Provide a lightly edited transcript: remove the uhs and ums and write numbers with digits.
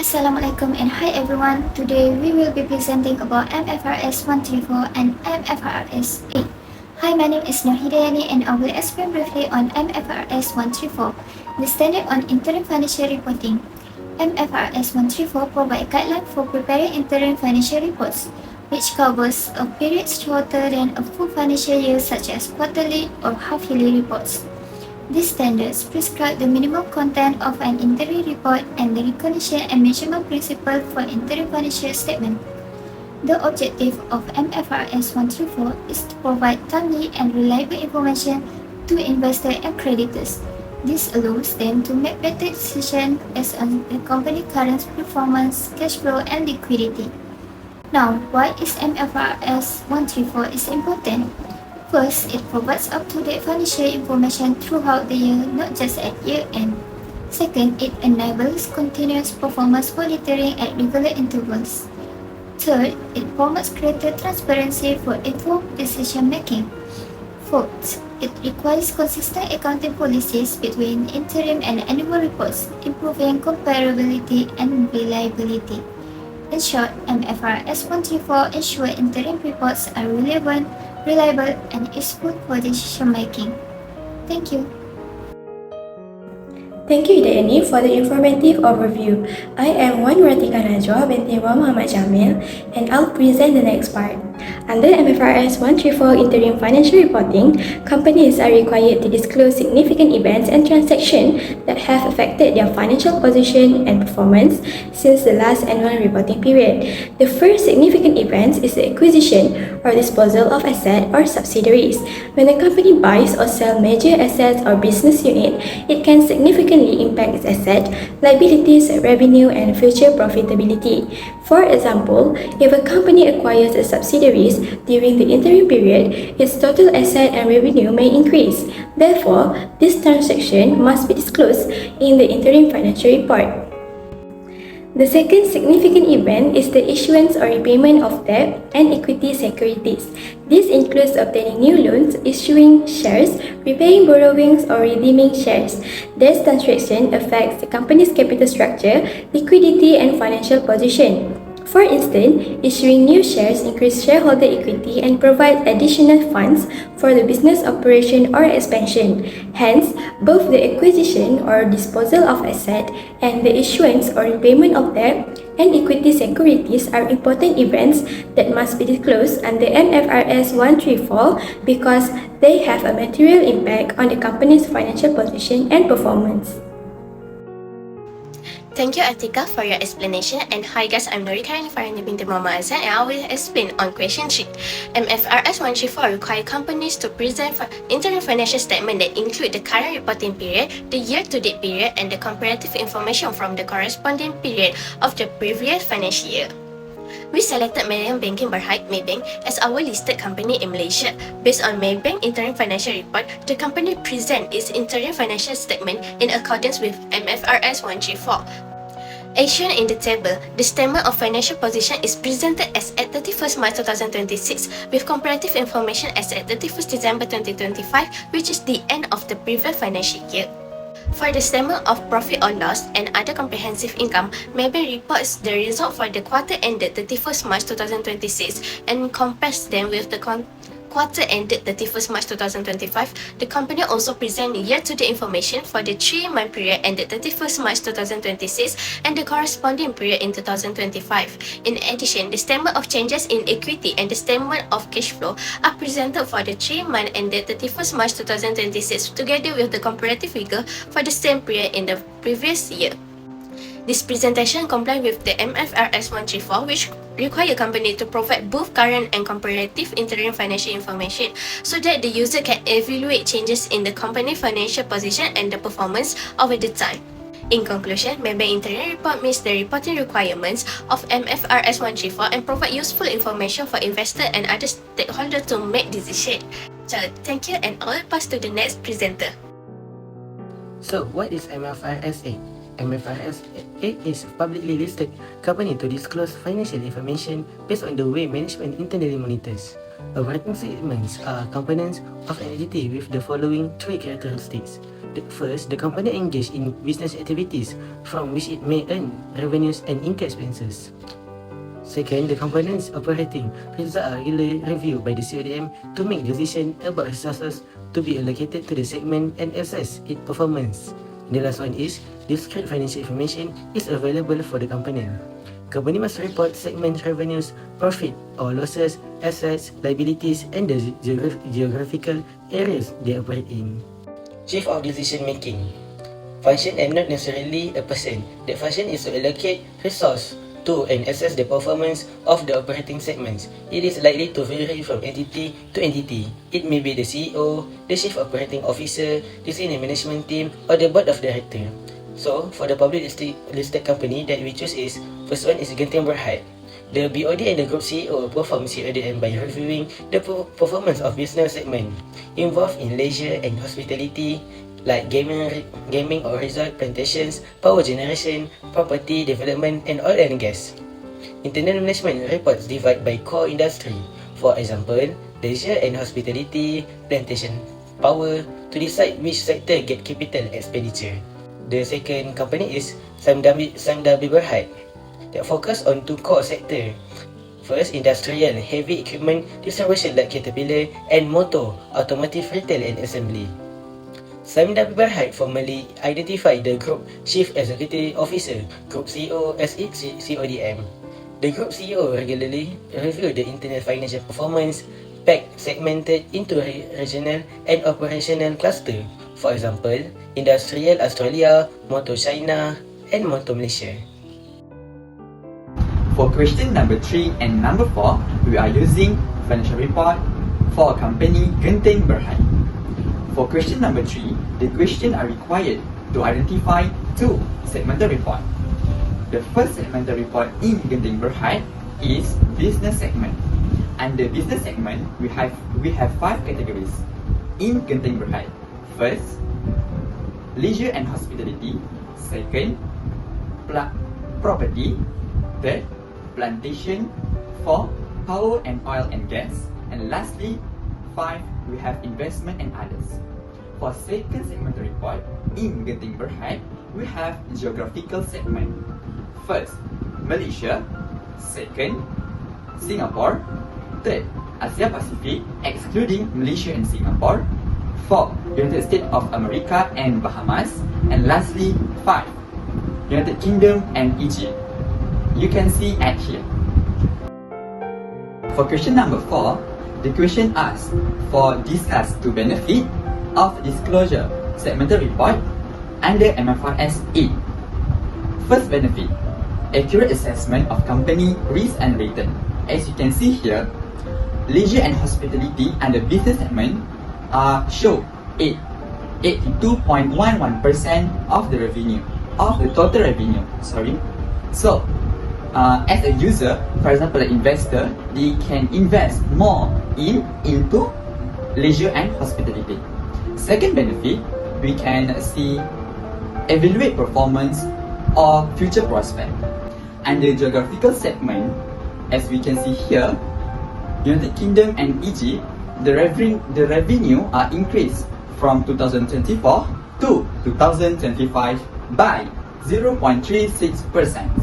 Assalamualaikum and hi everyone. Today we will be presenting about MFRS 134 and MFRS 8. Hi, my name is Nur Hidayani and I will explain briefly on MFRS 134, the standard on interim financial reporting. MFRS 134 provides guidelines for preparing interim financial reports, which covers a period shorter than a full financial year such as quarterly or half-yearly reports. These standards prescribe the minimum content of an interim report and the recognition and measurement principle for interim financial statement. The objective of MFRS 134 is to provide timely and reliable information to investors and creditors. This allows them to make better decisions based on the company's current performance, cash flow, and liquidity. Now, why is MFRS 134 is important? First, it provides up-to-date financial information throughout the year, not just at year-end. Second, it enables continuous performance monitoring at regular intervals. Third, it promotes greater transparency for informed decision-making. Fourth, it requires consistent accounting policies between interim and annual reports, improving comparability and reliability. In short, MFRS 134 ensures interim reports are relevant, reliable, and useful for decision-making. Thank you. Thank you, Hidayani, for the informative overview. I am Wan Ratika Najwa binti Muhammad Jamil, and I'll present the next part. Under MFRS 134 Interim Financial Reporting, companies are required to disclose significant events and transactions that have affected their financial position and performance since the last annual reporting period. The first significant event is the acquisition or disposal of assets or subsidiaries. When a company buys or sells major assets or business unit, it can significantly impact its asset, liabilities, revenue, and future profitability. For example, if a company acquires a subsidiaries during the interim period, its total asset and revenue may increase. Therefore, this transaction must be disclosed in the interim financial report. The second significant event is the issuance or repayment of debt and equity securities. This includes obtaining new loans, issuing shares, repaying borrowings, or redeeming shares. This transaction affects the company's capital structure, liquidity, and financial position. For instance, issuing new shares increases shareholder equity and provides additional funds for the business operation or expansion. Hence, both the acquisition or disposal of asset and the issuance or repayment of debt and equity securities are important events that must be disclosed under MFRS 134 because they have a material impact on the company's financial position and performance. Thank you, Atika, for your explanation. And hi guys, I'm Nori Karini Farhani binti Muhammad Azan, and I will explain on question sheet. MFRS 134 requires companies to present interim financial statement that include the current reporting period, the year-to-date period, and the comparative information from the corresponding period of the previous financial year. We selected Maybank Banking Berhad Maybank as our listed company in Malaysia. Based on Maybank Interim Financial Report, the company presents its interim financial statement in accordance with MFRS 134. As shown in the table, the statement of financial position is presented as at 31st March 2026 with comparative information as at 31st December 2025, which is the end of the previous financial year. For the statement of profit or loss and other comprehensive income, Maybank reports the result for the quarter ended 31st March 2026 and compares them with the quarter ended 31st March 2025. The company also presents year-to-date information for the 3-month period ended 31st March 2026 and the corresponding period in 2025. In addition, the statement of changes in equity and the statement of cash flow are presented for the 3 months ended 31st March 2026 together with the comparative figure for the same period in the previous year. This presentation complies with the MFRS 134, which require a company to provide both current and comparative interim financial information so that the user can evaluate changes in the company's financial position and the performance over the time. In conclusion, Maybank Interim Report meets the reporting requirements of MFRS 134 and provide useful information for investors and other stakeholders to make decisions. So, thank you, and I'll pass to the next presenter. So, what is MFRS 8? MFRS 8 is a publicly listed company to disclose financial information based on the way management internally monitors. Operating statements are components of an entity with the following 3 characteristics. First, the company engaged in business activities from which it may earn revenues and incur expenses. Second, the company's operating results are regularly reviewed by the CODM to make decisions about resources to be allocated to the segment and assess its performance. The last one is, discrete financial information is available for the company. Company must report segment revenues, profit or losses, assets, liabilities, and the geographical areas they operate in. Chief of Decision Making. Function and not necessarily a person. The function is to allocate resource to and assess the performance of the operating segments. It is likely to vary from entity to entity. It may be the CEO, the Chief Operating Officer, the senior management team, or the board of directors. So, for the public listed company that we choose is, first one is Genting Berhad. The BOD and the group CEO perform CODM by reviewing the performance of business segment involved in leisure and hospitality, like gaming or resort, plantations, power generation, property development, and oil and gas. Internal management reports divide by core industry, for example, leisure and hospitality, plantation, power, to decide which sector get capital expenditure. The second company is Samdabi Berhad, that focus on two core sectors. First, industrial, heavy equipment distribution like Caterpillar, and motor, automotive retail and assembly. Samdabi Berhad formally identified the Group Chief Executive Officer, Group CEO as its CODM. The Group CEO regularly review the internal financial performance, segmented into regional and operational cluster. For example, Industrial Australia, Motor China, and Motor Malaysia. For question number 3 and number 4, we are using financial report for company Genting Berhad. For question number 3, the questions are required to identify two segmental reports. The first segmental report in Genting Berhad is business segment. Under business segment, we have 5 categories in Genting Berhad. First, leisure and hospitality. Second, property. Third, plantation. 4, power and oil and gas. And lastly, 5, we have investment and others. For second segmental report in Genting Berhad, we have geographical segment. First, Malaysia. Second, Singapore. Third, Asia Pacific, excluding Malaysia and Singapore. 4, United States of America and Bahamas. And lastly, 5, United Kingdom and Egypt. You can see at here. For question number 4, the question asks for discuss to benefit of disclosure segmental report under MFRS 8. First benefit, accurate assessment of company risk and return. As you can see here, leisure and hospitality under business segment show 82.11% of the revenue, of the total revenue, So, as a user, for example, an investor, they can invest more into leisure and hospitality. Second benefit, we can see evaluate performance or future prospect. And the geographical segment, as we can see here, United Kingdom and Egypt, the revenue are increased from 2024 to 2025 by 0.36%.